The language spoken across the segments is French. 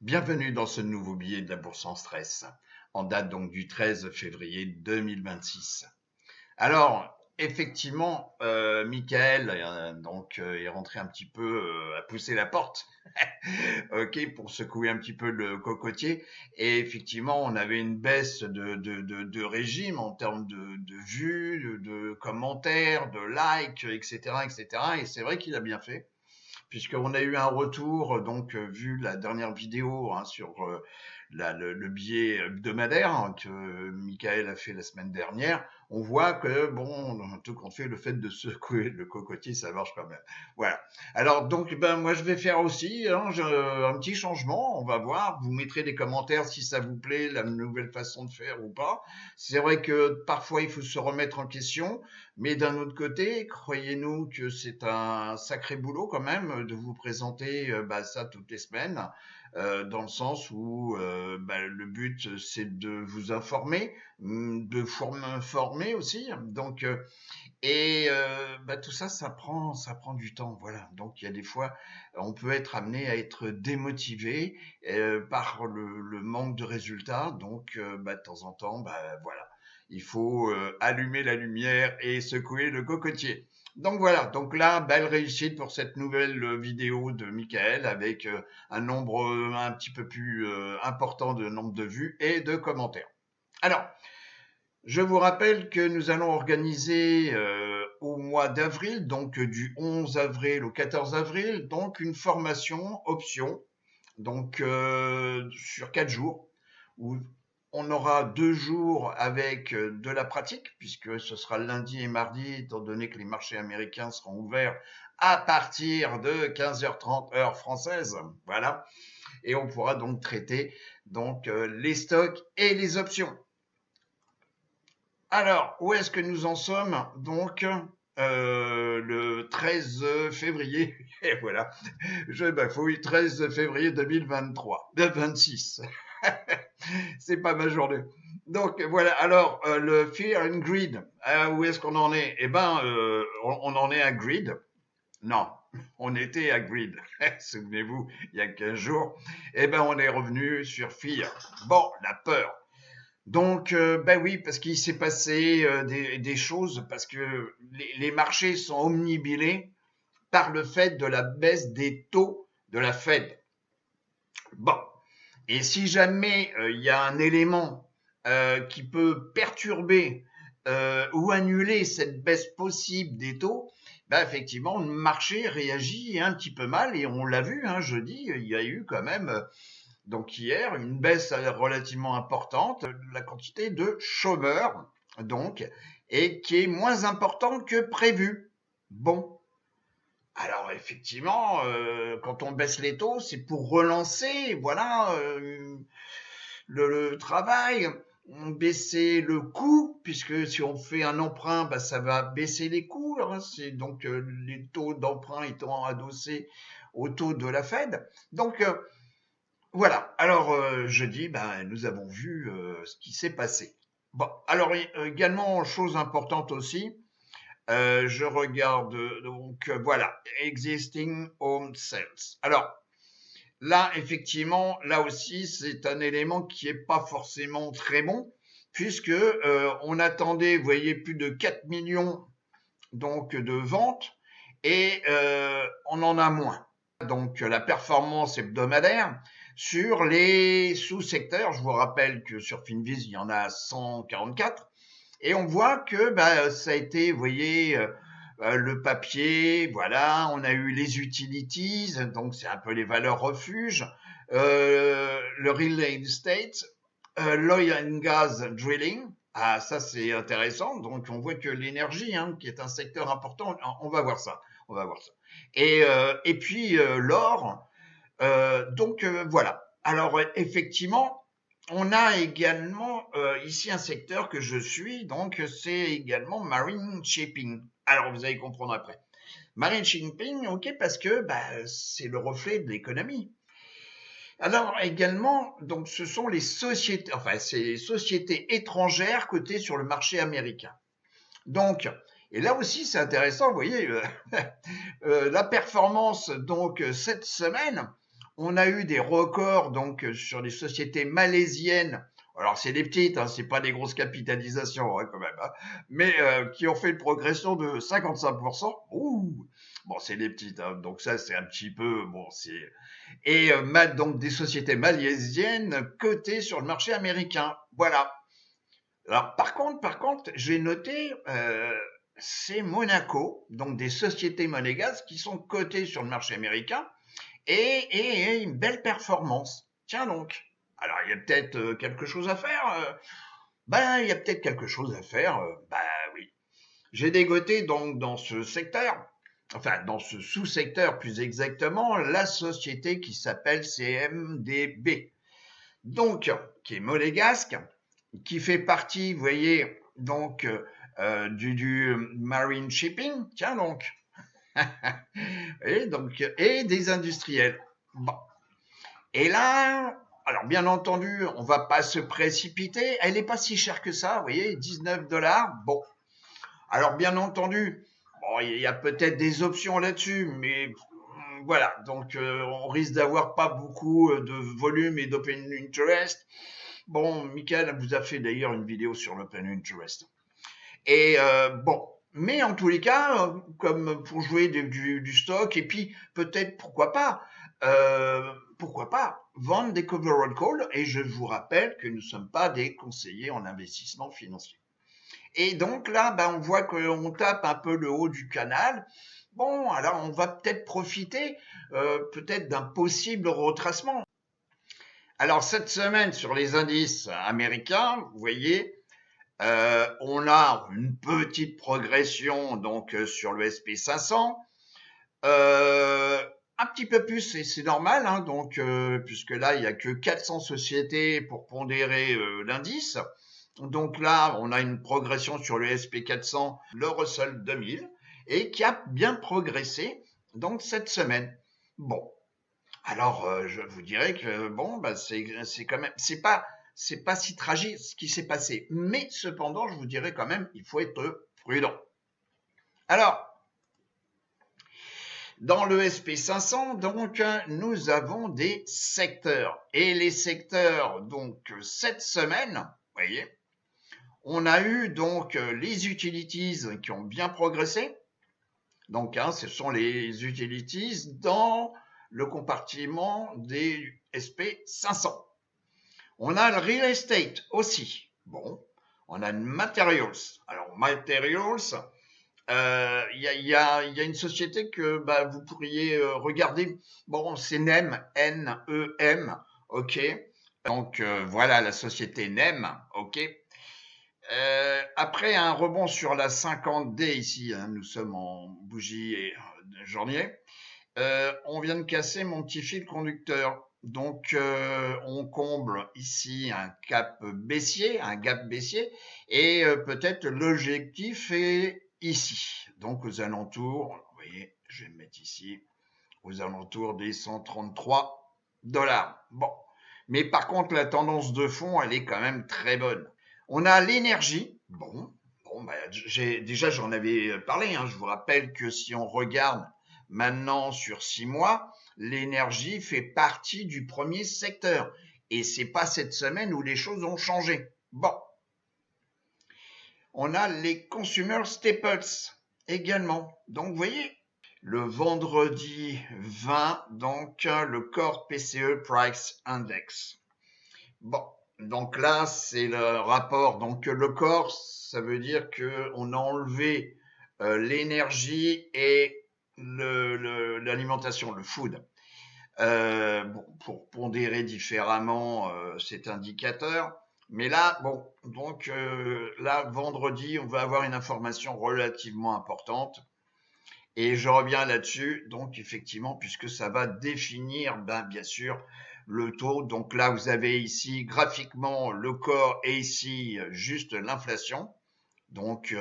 Bienvenue dans ce nouveau billet de la Bourse en stress, en date donc du 13 février 2026. Alors, effectivement, Michael est rentré un petit peu, a poussé la porte, ok, pour secouer un petit peu le cocotier. Et effectivement, on avait une baisse de régime en termes de vues, de commentaires, de likes, etc., etc. Et cetera. Et c'est vrai qu'il a bien fait puisqu'on a eu un retour, donc vu la dernière vidéo sur le billet hebdomadaire que Michael a fait la semaine dernière, on voit que, bon, tout compte fait, le fait de secouer le cocotier, ça marche quand même. Voilà. Alors, donc, moi, je vais faire aussi un petit changement. On va voir. Vous mettrez des commentaires si ça vous plaît, la nouvelle façon de faire ou pas. C'est vrai que parfois, il faut se remettre en question. Mais d'un autre côté, croyez-nous que c'est un sacré boulot quand même de vous présenter ça toutes les semaines, dans le sens où le but c'est de vous informer, de former aussi. Donc tout ça, ça prend du temps. Voilà. Donc il y a des fois, on peut être amené à être démotivé par le manque de résultats. Donc de temps en temps, voilà, il faut allumer la lumière et secouer le cocotier. Donc voilà, donc là, belle réussite pour cette nouvelle vidéo de Michael avec un nombre un petit peu plus important de nombre de vues et de commentaires. Alors, je vous rappelle que nous allons organiser au mois d'avril, donc du 11 avril au 14 avril, donc une formation option, donc sur 4 jours, où on aura 2 jours avec de la pratique, puisque ce sera lundi et mardi, étant donné que les marchés américains seront ouverts à partir de 15h30 heure française. Voilà. Et on pourra donc traiter les stocks et les options. Alors, où est-ce que nous en sommes? Donc, le 13 février, et voilà, je bafouille, 13 février 2023, 26. C'est pas ma journée. Donc voilà, alors le Fear and Greed, où est-ce qu'on en est? Eh ben, on en est à Greed. Non, on était à Greed. Souvenez-vous, il y a 15 jours. Eh ben, on est revenu sur Fear. Bon, la peur. Donc, oui, parce qu'il s'est passé des choses, parce que les marchés sont omnibilés par le fait de la baisse des taux de la Fed. Bon, et si jamais il y a un élément qui peut perturber ou annuler cette baisse possible des taux, effectivement, le marché réagit un petit peu mal et on l'a vu, jeudi, il y a eu quand même donc hier, une baisse relativement importante de la quantité de chômeurs, donc, et qui est moins important que prévu. Bon, alors effectivement, quand on baisse les taux, c'est pour relancer, voilà, le travail, baisser le coût, puisque si on fait un emprunt, ça va baisser les coûts. C'est donc les taux d'emprunt étant adossés au taux de la Fed. Donc voilà, alors jeudi, nous avons vu ce qui s'est passé. Bon, alors également, chose importante aussi, je regarde voilà, existing home sales. Alors là, effectivement, là aussi, c'est un élément qui est pas forcément très bon, puisque on attendait, vous voyez, plus de 4 millions donc de ventes et on en a moins. Donc la performance hebdomadaire sur les sous-secteurs, je vous rappelle que sur Finviz, il y en a 144, et on voit que ça a été, vous voyez, le papier, voilà, on a eu les utilities, donc c'est un peu les valeurs refuges, le real estate, l'oil and gas drilling. Ah, ça c'est intéressant. Donc on voit que l'énergie, qui est un secteur important, on va voir ça. On va voir ça. Et puis l'or. Voilà. Alors effectivement, on a également ici un secteur que je suis, donc c'est également marine shipping. Alors vous allez comprendre après. Marine shipping, ok, parce que c'est le reflet de l'économie. Alors également, donc ce sont les sociétés, enfin ces sociétés étrangères cotées sur le marché américain. Donc, et là aussi c'est intéressant, vous voyez, la performance donc cette semaine, On a eu des records donc sur les sociétés malaisiennes. Alors c'est des petites, hein, c'est pas des grosses capitalisations hein, quand même, hein, mais qui ont fait une progression de 55%. Ouh, bon c'est des petites, hein, donc ça c'est un petit peu bon c'est et donc des sociétés malaisiennes cotées sur le marché américain. Voilà. Alors par contre, j'ai noté c'est Monaco, donc des sociétés monégasques qui sont cotées sur le marché américain et une belle performance. Tiens donc. Alors, il y a peut-être quelque chose à faire. Ben, il y a peut-être quelque chose à faire. Ben oui. J'ai dégoté donc dans ce secteur, enfin dans ce sous-secteur plus exactement, la société qui s'appelle CMDB. Donc, qui est monégasque, qui fait partie, vous voyez, donc du marine shipping. Tiens donc. Et des industriels. Bon. Et là, alors bien entendu, on va pas se précipiter. Elle n'est pas si chère que ça, vous voyez, 19 $. Bon. Alors bien entendu, bon, il y a peut-être des options là-dessus, mais voilà. Donc on risque d'avoir pas beaucoup de volume et d'open interest. Bon, Michael vous a fait d'ailleurs une vidéo sur l'open interest. Et bon, mais en tous les cas, comme pour jouer du stock, et puis peut-être pourquoi pas vendre des coverall calls. Et je vous rappelle que nous ne sommes pas des conseillers en investissement financier. Et donc là, ben, on voit qu'on tape un peu le haut du canal. Bon, alors on va peut-être profiter peut-être d'un possible retracement. Alors cette semaine sur les indices américains, vous voyez, on a une petite progression donc sur le SP 500. Un petit peu plus, et c'est normal, hein, donc puisque là il y a que 400 sociétés pour pondérer l'indice. Donc là, on a une progression sur le SP 400, le Russell 2000, et qui a bien progressé donc cette semaine. Bon, alors je vous dirais que bon, bah, c'est quand même, c'est pas si tragique ce qui s'est passé, mais cependant, je vous dirais quand même, il faut être prudent. Alors, dans le SP500, donc, nous avons des secteurs. Et les secteurs, donc, cette semaine, vous voyez, on a eu donc les utilities qui ont bien progressé. Donc, hein, ce sont les utilities dans le compartiment des SP500. On a le real estate aussi. Bon, on a le materials. Alors, materials, y a une société que bah, vous pourriez regarder. Bon, c'est NEM, N-E-M, ok. Donc voilà la société NEM, ok. Après un rebond sur la 50D ici, hein, nous sommes en bougie et journée. On vient de casser mon petit fil conducteur. Donc on comble ici un gap baissier, et peut-être l'objectif est ici, donc aux alentours, vous voyez, je vais me mettre ici, aux alentours des 133 $. Bon, mais par contre la tendance de fond, elle est quand même très bonne. On a l'énergie, bon bah, déjà j'en avais parlé, hein, je vous rappelle que si on regarde maintenant sur 6 mois, l'énergie fait partie du premier secteur. Et c'est pas cette semaine où les choses ont changé. Bon. On a les consumer staples également. Donc, vous voyez, le vendredi 20, donc, le Core PCE Price Index. Bon. Donc là, c'est le rapport. Donc, le Core, ça veut dire qu'on a enlevé l'énergie et l'alimentation, le food. Bon, pour pondérer différemment cet indicateur. Mais là, bon, donc là, vendredi, on va avoir une information relativement importante. Et je reviens là-dessus, donc effectivement, puisque ça va définir, ben, bien sûr, le taux. Donc là, vous avez ici graphiquement le corps et ici juste l'inflation, donc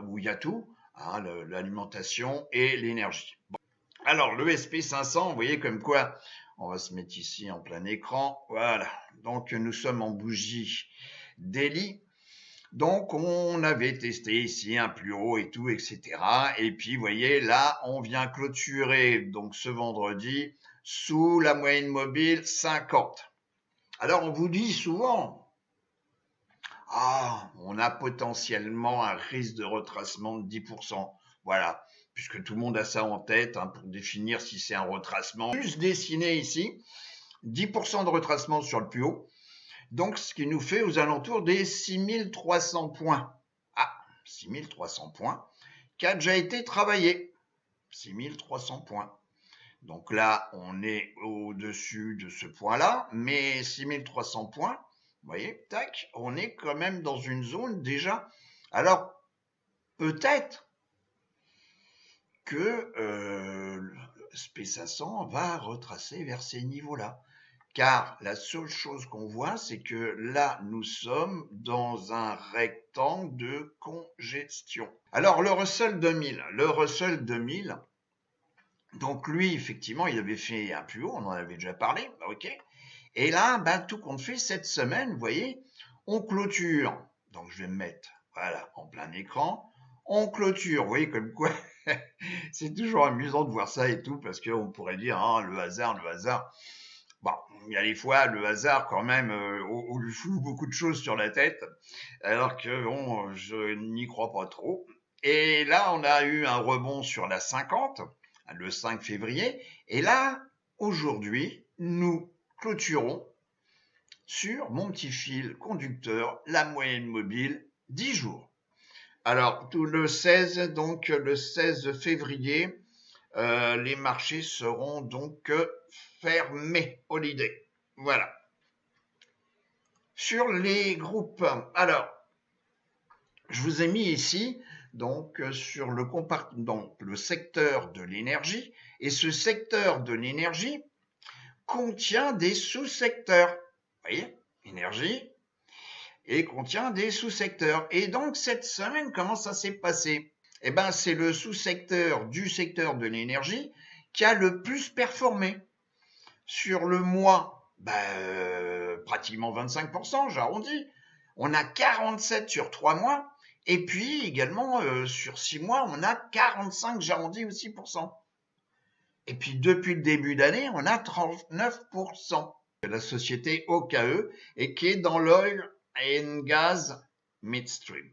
où il y a tout, hein, l'alimentation et l'énergie. Bon. Alors, le SP500, vous voyez comme quoi, on va se mettre ici en plein écran. Voilà, donc nous sommes en bougie daily. Donc, on avait testé ici un plus haut et tout, etc. Et puis, vous voyez, là, on vient clôturer, donc ce vendredi, sous la moyenne mobile 50. Alors on vous dit souvent, on a potentiellement un risque de retracement de 10%. Voilà, puisque tout le monde a ça en tête pour définir si c'est un retracement. Juste dessiné ici, 10% de retracement sur le plus haut. Donc, ce qui nous fait aux alentours des 6300 points. 6300 points qui a déjà été travaillé. 6300 points. Donc là, on est au-dessus de ce point-là, mais 6300 points, vous voyez, tac, on est quand même dans une zone déjà. Alors, peut-être que SP500 va retracer vers ces niveaux-là. Car la seule chose qu'on voit, c'est que là, nous sommes dans un rectangle de congestion. Alors, le Russell 2000, donc lui, effectivement, il avait fait un plus haut, on en avait déjà parlé, ok. Et là, tout compte fait, cette semaine, vous voyez, on clôture. Donc, je vais me mettre, voilà, en plein écran. On clôture, vous voyez, comme quoi, c'est toujours amusant de voir ça et tout, parce qu'on pourrait dire, le hasard. Bon, il y a des fois, le hasard, quand même, on lui fout beaucoup de choses sur la tête, alors que, bon, je n'y crois pas trop. Et là, on a eu un rebond sur la 50, le 5 février. Et là, aujourd'hui, nous clôturons sur mon petit fil conducteur, la moyenne mobile, 10 jours. Alors, le 16 février, les marchés seront donc fermés, holiday. Voilà. Sur les groupes, alors, je vous ai mis ici donc sur le secteur de l'énergie, et ce secteur de l'énergie contient des sous-secteurs. Vous voyez, énergie, et contient des sous-secteurs. Et donc cette semaine, comment ça s'est passé? Eh ben, c'est le sous-secteur du secteur de l'énergie qui a le plus performé. Sur le mois, pratiquement 25%, j'arrondis. On a 47 sur 3 mois. Et puis également, sur 6 mois, on a 45, j'arrondis aussi, %. Et puis depuis le début d'année, on a 39%. La société OKE, et qui est dans l'oil and gas midstream.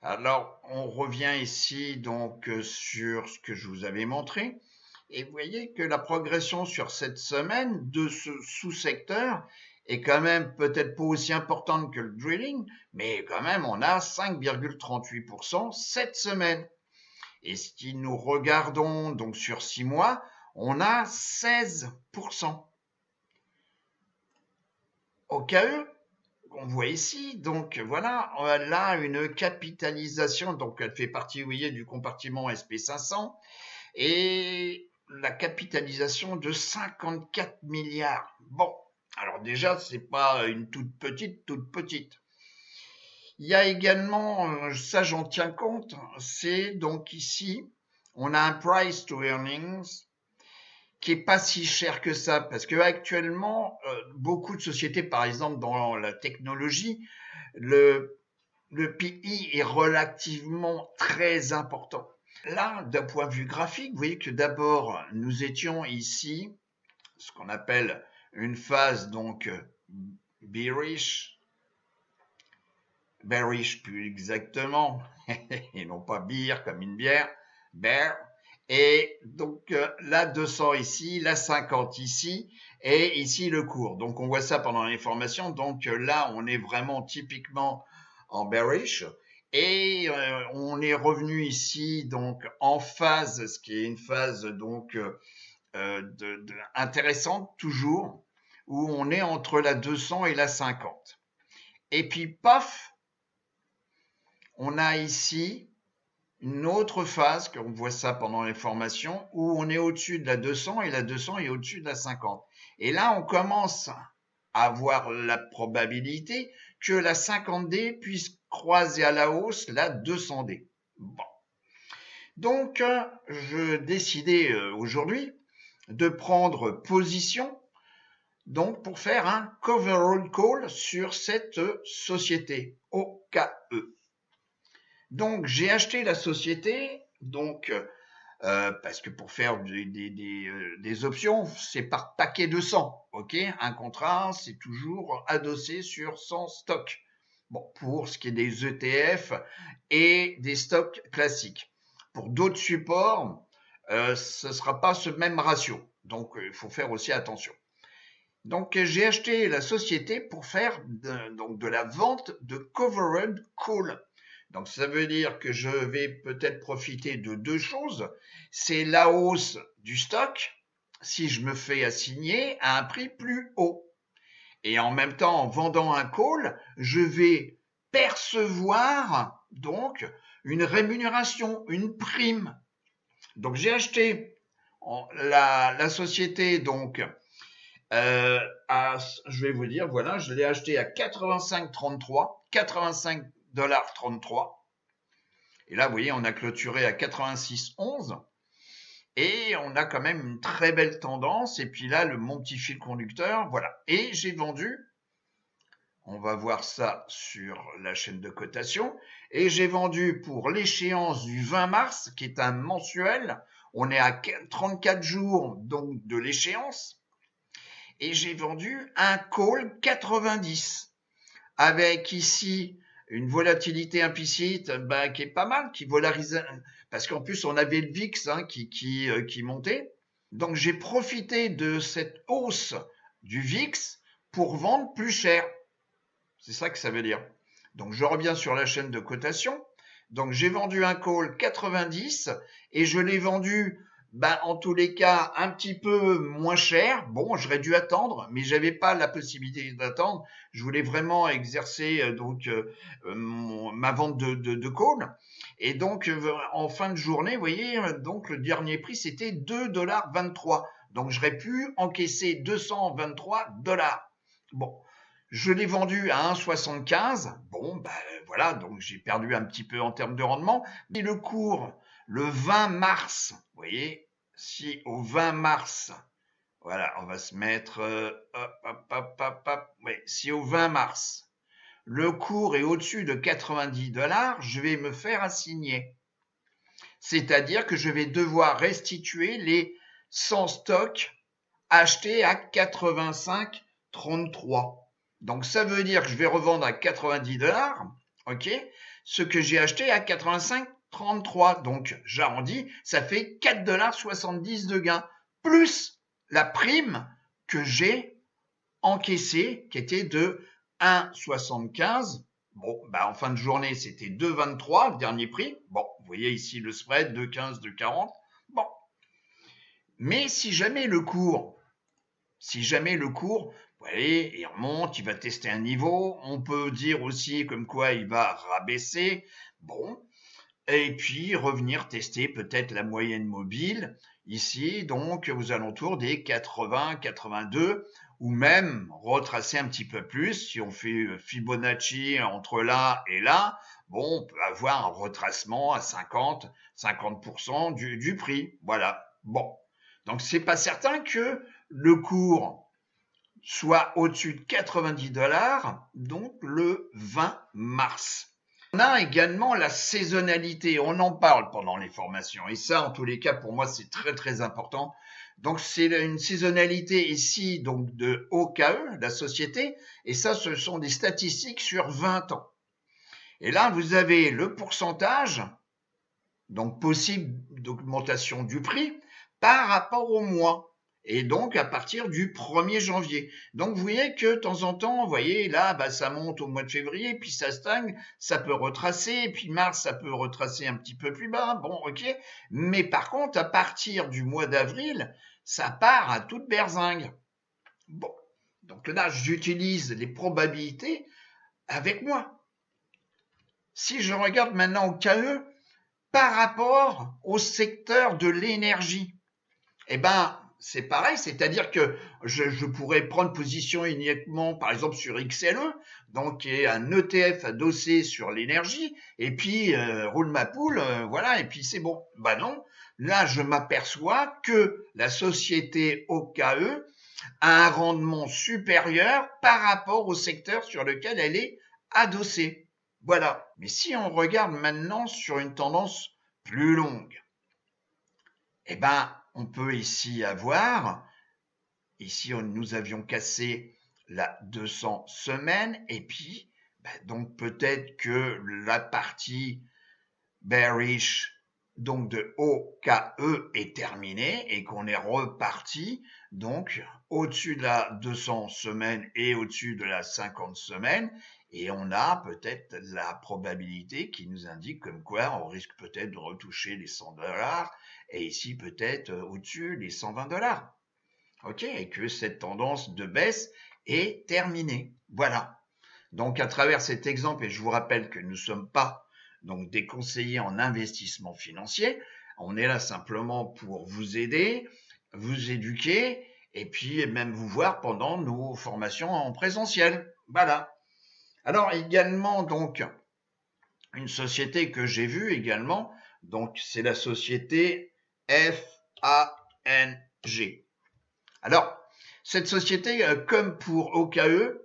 Alors, on revient ici donc sur ce que je vous avais montré. Et vous voyez que la progression sur cette semaine de ce sous-secteur est quand même peut-être pas aussi importante que le drilling, mais quand même on a 5,38% cette semaine. Et si nous regardons donc sur 6 mois, on a 16%. OKE, on voit ici, donc voilà, elle a une capitalisation, donc elle fait partie, vous voyez, du compartiment SP500, et la capitalisation de 54 milliards. Bon, alors déjà, c'est pas une toute petite. Il y a également, ça j'en tiens compte, c'est donc ici, on a un price to earnings qui est pas si cher que ça, parce que actuellement, beaucoup de sociétés, par exemple dans la technologie, le PI est relativement très important. Là, d'un point de vue graphique, vous voyez que d'abord, nous étions ici, ce qu'on appelle une phase donc bearish plus exactement, et non pas beer comme une bière, bear. Et donc la 200 ici, la 50 ici, et ici le cours. Donc on voit ça pendant les formations. Donc là, on est vraiment typiquement en bearish. Et on est revenu ici donc en phase, ce qui est une phase donc intéressante toujours, où on est entre la 200 et la 50. Et puis paf, on a ici une autre phase, qu'on voit ça pendant les formations, où on est au-dessus de la 200 et la 200 est au-dessus de la 50. Et là, on commence à avoir la probabilité que la 50D puisse croiser à la hausse la 200D. Bon. Donc, je décidais aujourd'hui de prendre position donc pour faire un coverall call sur cette société OKE. Donc, j'ai acheté la société donc parce que pour faire des options, c'est par paquet de 100, ok? Un contrat, c'est toujours adossé sur 100 stocks. Bon, pour ce qui est des ETF et des stocks classiques. Pour d'autres supports, ce ne sera pas ce même ratio. Donc, il faut faire aussi attention. Donc, j'ai acheté la société pour faire de la vente de covered call. Donc, ça veut dire que je vais peut-être profiter de deux choses. C'est la hausse du stock si je me fais assigner à un prix plus haut. Et en même temps, en vendant un call, je vais percevoir donc une rémunération, une prime. Donc, j'ai acheté la société donc je vais vous dire, voilà, je l'ai acheté à 85,33, 85,33 $. Et là, vous voyez, on a clôturé à 86,11. Et on a quand même une très belle tendance. Et puis là, mon petit fil conducteur, voilà. Et j'ai vendu, on va voir ça sur la chaîne de cotation, et j'ai vendu pour l'échéance du 20 mars, qui est un mensuel. On est à 34 jours donc de l'échéance. Et j'ai vendu un call 90 avec ici une volatilité implicite qui est pas mal, qui volarise, parce qu'en plus on avait le VIX qui montait. Donc j'ai profité de cette hausse du VIX pour vendre plus cher. C'est ça que ça veut dire. Donc je reviens sur la chaîne de cotation. Donc j'ai vendu un call 90 et je l'ai vendu en tous les cas un petit peu moins cher. Bon, j'aurais dû attendre, mais j'avais pas la possibilité d'attendre. Je voulais vraiment exercer ma vente de call. Et donc en fin de journée, vous voyez, donc le dernier prix c'était 2,23 $. Donc j'aurais pu encaisser 223 $. Bon, je l'ai vendu à 1,75. Bon, voilà, donc j'ai perdu un petit peu en termes de rendement. Et le cours, le 20 mars, vous voyez, si au 20 mars, voilà, on va se mettre, oui, si au 20 mars, le cours est au-dessus de 90 $, je vais me faire assigner. C'est-à-dire que je vais devoir restituer les 100 stocks achetés à 85,33. Donc ça veut dire que je vais revendre à 90 $, ok, ce que j'ai acheté à 85,33. Donc j'arrondis, ça fait 4,70 $ de gain, plus la prime que j'ai encaissée, qui était de 1,75. Bon, en fin de journée, c'était 2,23 le dernier prix. Bon, vous voyez ici le spread, 2,15, 2,40. Bon. Mais si jamais le cours, vous voyez, il remonte, il va tester un niveau, on peut dire aussi comme quoi il va rabaisser, bon, et puis revenir tester peut-être la moyenne mobile, ici, donc aux alentours des 80, 82, ou même retracer un petit peu plus, si on fait Fibonacci entre là et là, bon, on peut avoir un retracement à 50% du prix, voilà, bon. Donc c'est pas certain que le cours soit au-dessus de 90 $, donc le 20 mars. On a également la saisonnalité, on en parle pendant les formations, et ça, en tous les cas, pour moi, c'est très très important. Donc c'est une saisonnalité ici donc de OKE, la société, et ça, ce sont des statistiques sur 20 ans. Et là, vous avez le pourcentage, donc possible d'augmentation du prix, par rapport au mois. Et donc à partir du 1er janvier. Donc vous voyez que de temps en temps, vous voyez là, ça monte au mois de février, puis ça stagne, ça peut retracer, puis mars, ça peut retracer un petit peu plus bas, bon, ok. Mais par contre, à partir du mois d'avril, ça part à toute berzingue. Bon, donc là, j'utilise les probabilités avec moi. Si je regarde maintenant au KE, par rapport au secteur de l'énergie, c'est pareil, c'est-à-dire que je pourrais prendre position uniquement, par exemple, sur XLE, donc qui est un ETF adossé sur l'énergie, et puis roule ma poule, voilà, et puis c'est bon. Non, là je m'aperçois que la société OKE a un rendement supérieur par rapport au secteur sur lequel elle est adossée. Voilà. Mais si on regarde maintenant sur une tendance plus longue, eh ben, on peut ici avoir, nous avions cassé la 200 semaines, et puis, donc peut-être que la partie bearish, donc de OKE, est terminée et qu'on est reparti, donc, au-dessus de la 200 semaines et au-dessus de la 50 semaines, et on a peut-être la probabilité qui nous indique comme quoi on risque peut-être de retoucher les 100 $, et ici peut-être au-dessus les 120 $. OK, et que cette tendance de baisse est terminée. Voilà. Donc à travers cet exemple, et je vous rappelle que nous ne sommes pas donc des conseillers en investissement financier, on est là simplement pour vous aider, vous éduquer, et puis même vous voir pendant nos formations en présentiel. Voilà. Alors également donc une société que j'ai vue également, donc c'est la société FANG. Alors cette société, comme pour OKE,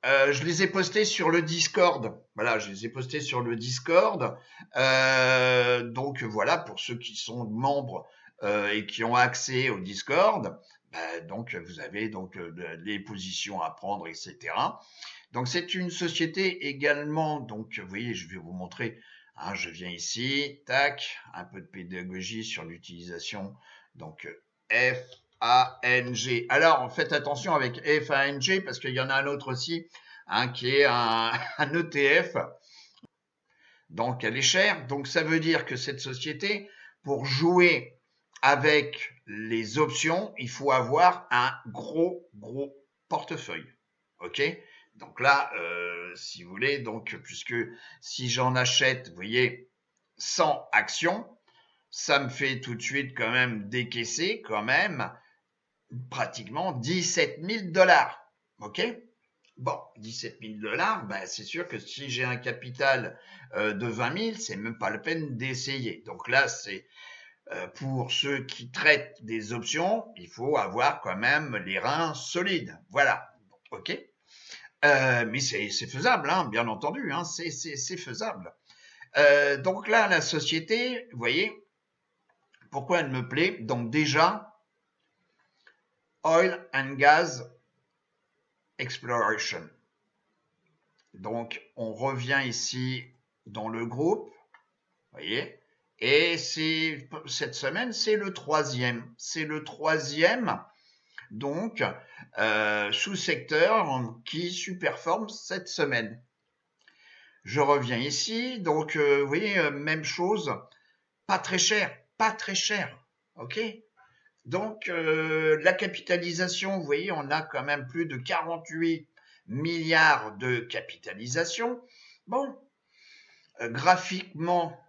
je les ai postés sur le Discord. Voilà, je les ai postés sur le Discord. Donc voilà, pour ceux qui sont membres et qui ont accès au Discord, donc vous avez donc les positions à prendre, etc. Donc c'est une société également. Donc vous voyez, je vais vous montrer. Hein, je viens ici, tac, un peu de pédagogie sur l'utilisation. Donc FANG. Alors, faites attention avec FANG parce qu'il y en a un autre aussi, hein, qui est un ETF. Donc, elle est chère. Donc, ça veut dire que cette société, pour jouer avec les options, il faut avoir un gros portefeuille. OK? Donc là, si vous voulez, donc, puisque si j'en achète, vous voyez, 100 actions, ça me fait tout de suite quand même décaisser quand même pratiquement 17 000 $. OK? Bon, 17 000 $, c'est sûr que si j'ai un capital de 20 000, c'est même pas la peine d'essayer. Donc là, c'est pour ceux qui traitent des options, il faut avoir quand même les reins solides. Voilà. OK? Mais c'est faisable, hein, bien entendu, hein, c'est faisable. Donc là, la société, vous voyez, pourquoi elle me plaît? Donc déjà, Oil and Gas Exploration. Donc, on revient ici dans le groupe, voyez, et cette semaine, c'est le troisième. C'est le troisième, donc, sous-secteur qui superforme cette semaine. Je reviens ici, donc, vous voyez, même chose, pas très cher, ok? Donc, la capitalisation, vous voyez, on a quand même plus de 48 milliards de capitalisation. Bon, graphiquement,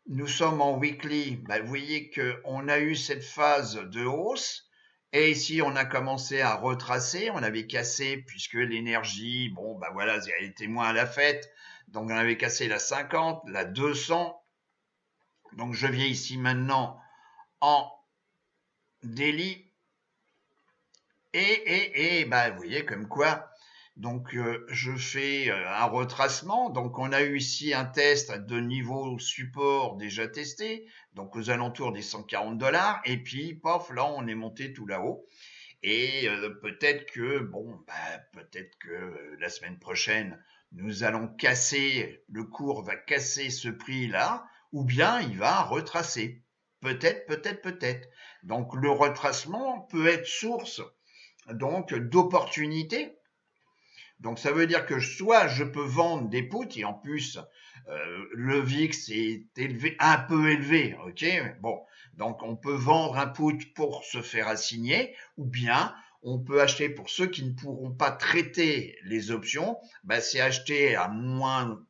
nous sommes en weekly. Vous voyez qu'on a eu cette phase de hausse. Et ici, on a commencé à retracer. On avait cassé, puisque l'énergie, bon, voilà, elle était moins à la fête. Donc, on avait cassé la 50, la 200. Donc, je viens ici maintenant en daily. Et vous voyez comme quoi, donc je fais un retracement. Donc on a eu ici un test de niveau support déjà testé, donc aux alentours des 140 $. Et puis, pof, là on est monté tout là-haut. Et peut-être que, peut-être que la semaine prochaine, nous allons casser, le cours va casser ce prix-là, ou bien il va retracer. Peut-être. Donc le retracement peut être source donc d'opportunités. Donc ça veut dire que soit je peux vendre des puts, et en plus le VIX est élevé, un peu élevé, ok. Bon, donc on peut vendre un put pour se faire assigner, ou bien on peut acheter, pour ceux qui ne pourront pas traiter les options, c'est acheter à moindre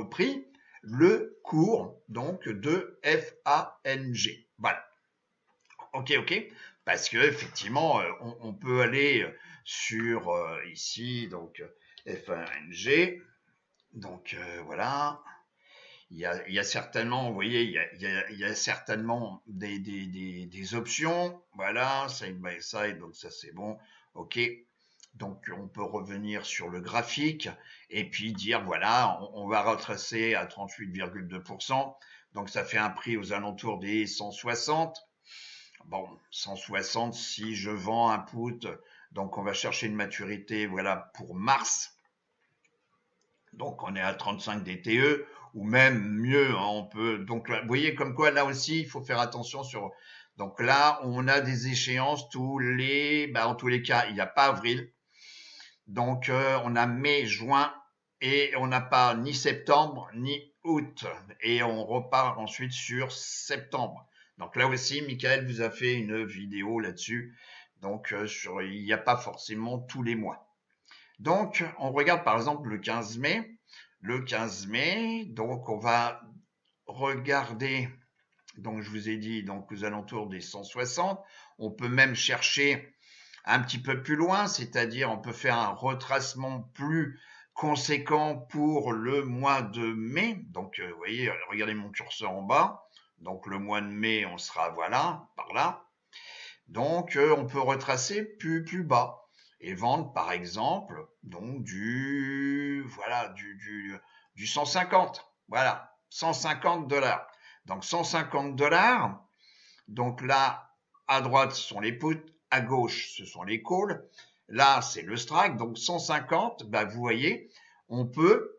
prix le cours donc de FANG. Voilà. Ok. Parce que effectivement, on peut aller sur ici, donc FANG. Donc voilà. Il y a certainement, vous voyez, il y a certainement des options. Voilà, side by side, donc ça c'est bon. Ok. Donc on peut revenir sur le graphique et puis dire voilà, on va retracer à 38,2%. Donc ça fait un prix aux alentours des 160. Bon, 160 si je vends un put, donc on va chercher une maturité, voilà, pour mars. Donc on est à 35 DTE, ou même mieux, hein, on peut. Donc là, vous voyez comme quoi là aussi, il faut faire attention sur. Donc là, on a des échéances en tous les cas, il n'y a pas avril. Donc on a mai, juin, et on n'a pas ni septembre ni août. Et on repart ensuite sur septembre. Donc là aussi, Michael vous a fait une vidéo là-dessus. Donc il n'y a pas forcément tous les mois. Donc on regarde par exemple le 15 mai. Le 15 mai, donc on va regarder, donc je vous ai dit, donc aux alentours des 160. On peut même chercher un petit peu plus loin, c'est-à-dire on peut faire un retracement plus conséquent pour le mois de mai. Donc vous voyez, regardez mon curseur en bas. Donc le mois de mai, on sera voilà, par là. Donc on peut retracer plus bas et vendre par exemple donc du 150. Voilà, 150 $. Donc 150 $. Donc là, à droite, ce sont les puts, à gauche, ce sont les calls. Là, c'est le strike. Donc 150, vous voyez, on peut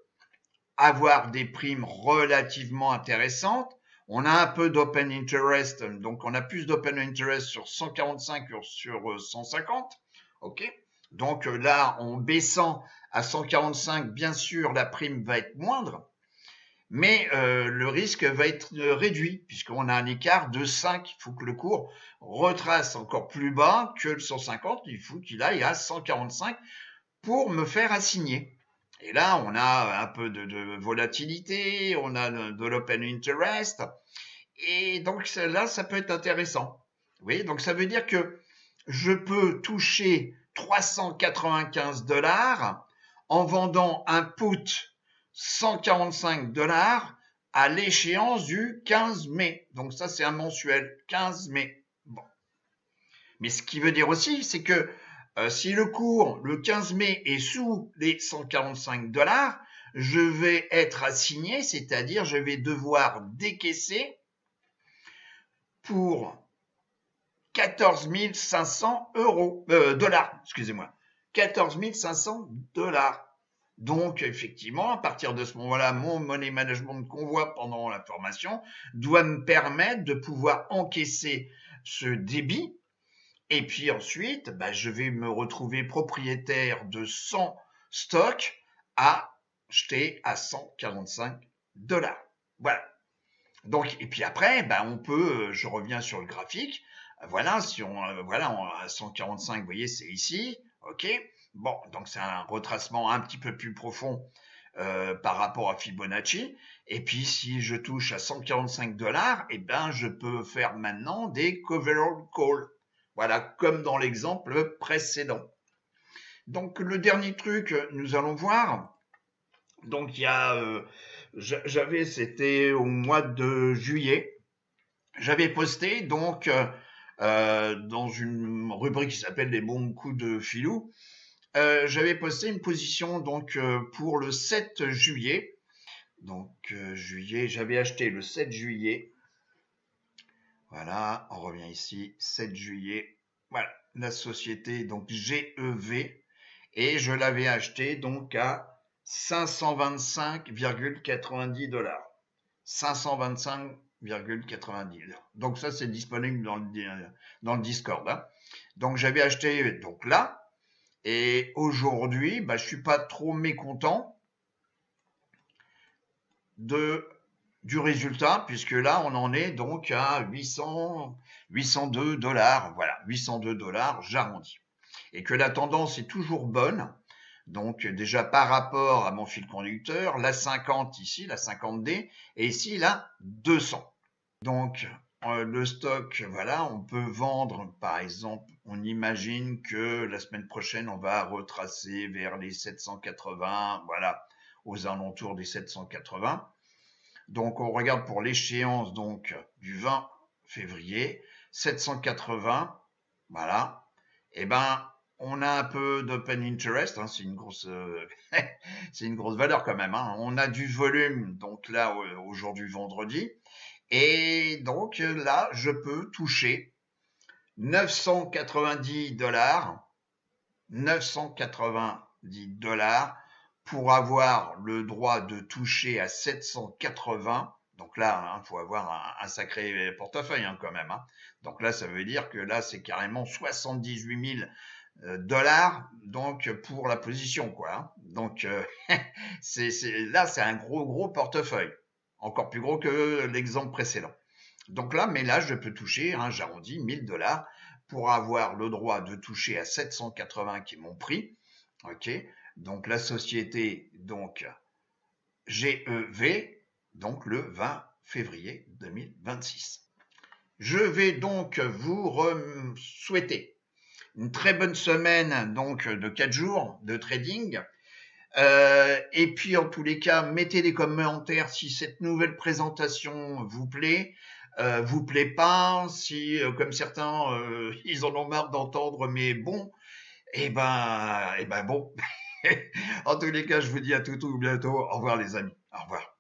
avoir des primes relativement intéressantes. On a un peu d'open interest, donc on a plus d'open interest sur 145 que sur 150. OK. Donc là, en baissant à 145, bien sûr, la prime va être moindre, mais le risque va être réduit, puisqu'on a un écart de 5. Il faut que le cours retrace encore plus bas que le 150. Il faut qu'il aille à 145 pour me faire assigner. Et là, on a un peu de volatilité, on a de l'open interest, et donc là, ça peut être intéressant. Vous voyez, donc ça veut dire que je peux toucher 395 $ en vendant un put 145 $ à l'échéance du 15 mai. Donc ça, c'est un mensuel, 15 mai. Bon. Mais ce qui veut dire aussi, c'est que si le cours, le 15 mai, est sous les 145 $, je vais être assigné, c'est-à-dire je vais devoir décaisser pour 14 500 dollars, excusez-moi, 14 500 $. Donc, effectivement, à partir de ce moment-là, mon money management qu'on voit pendant la formation doit me permettre de pouvoir encaisser ce débit. Et puis ensuite, je vais me retrouver propriétaire de 100 stocks à acheter à 145 $. Voilà. Donc, et puis après, on peut, je reviens sur le graphique. Voilà, si on, à 145, vous voyez, c'est ici. OK. Bon, donc c'est un retracement un petit peu plus profond par rapport à Fibonacci. Et puis, si je touche à 145 $, je peux faire maintenant des coverall calls. Voilà, comme dans l'exemple précédent. Donc, le dernier truc, nous allons voir. Donc, il y a, c'était au mois de juillet. J'avais posté donc dans une rubrique qui s'appelle les bons coups de filou. J'avais posté une position donc pour le 7 juillet. Donc juillet, j'avais acheté le 7 juillet. Voilà, on revient ici, 7 juillet. Voilà, la société donc GEV, et je l'avais acheté donc à 525,90 $. 525,90 $. Donc ça, c'est disponible dans le Discord. Hein. Donc j'avais acheté donc là, et aujourd'hui, je suis pas trop mécontent du résultat, puisque là, on en est donc à 802 $. Voilà, 802 $, j'arrondis. Et que la tendance est toujours bonne. Donc déjà par rapport à mon fil conducteur, la 50 ici, la 50D, et ici la 200. Donc le stock, voilà, on peut vendre, par exemple, on imagine que la semaine prochaine, on va retracer vers les 780, voilà, aux alentours des 780. Donc on regarde pour l'échéance donc du 20 février, 780, voilà, et on a un peu d'open interest, hein, c'est une grosse valeur quand même. Hein. On a du volume, donc là aujourd'hui vendredi, Et donc là, je peux toucher 990 pour avoir le droit de toucher à 780. Donc là, il faut avoir un sacré portefeuille quand même. Donc là, ça veut dire que là, c'est carrément 78 000 dollars donc pour la position quoi. Donc là, c'est un gros portefeuille, encore plus gros que l'exemple précédent. Donc là, mais là, je peux toucher, j'arrondis, 1000 $ pour avoir le droit de toucher à 780 qui est mon prix. Ok. Donc la société, donc GEV, donc le 20 février 2026. Je vais donc vous souhaiter une très bonne semaine donc de 4 jours de trading. Et puis en tous les cas, mettez des commentaires si cette nouvelle présentation vous plaît pas, si comme certains ils en ont marre d'entendre mais bon, et ben bon. En tous les cas, je vous dis à tout bientôt. Au revoir les amis. Au revoir.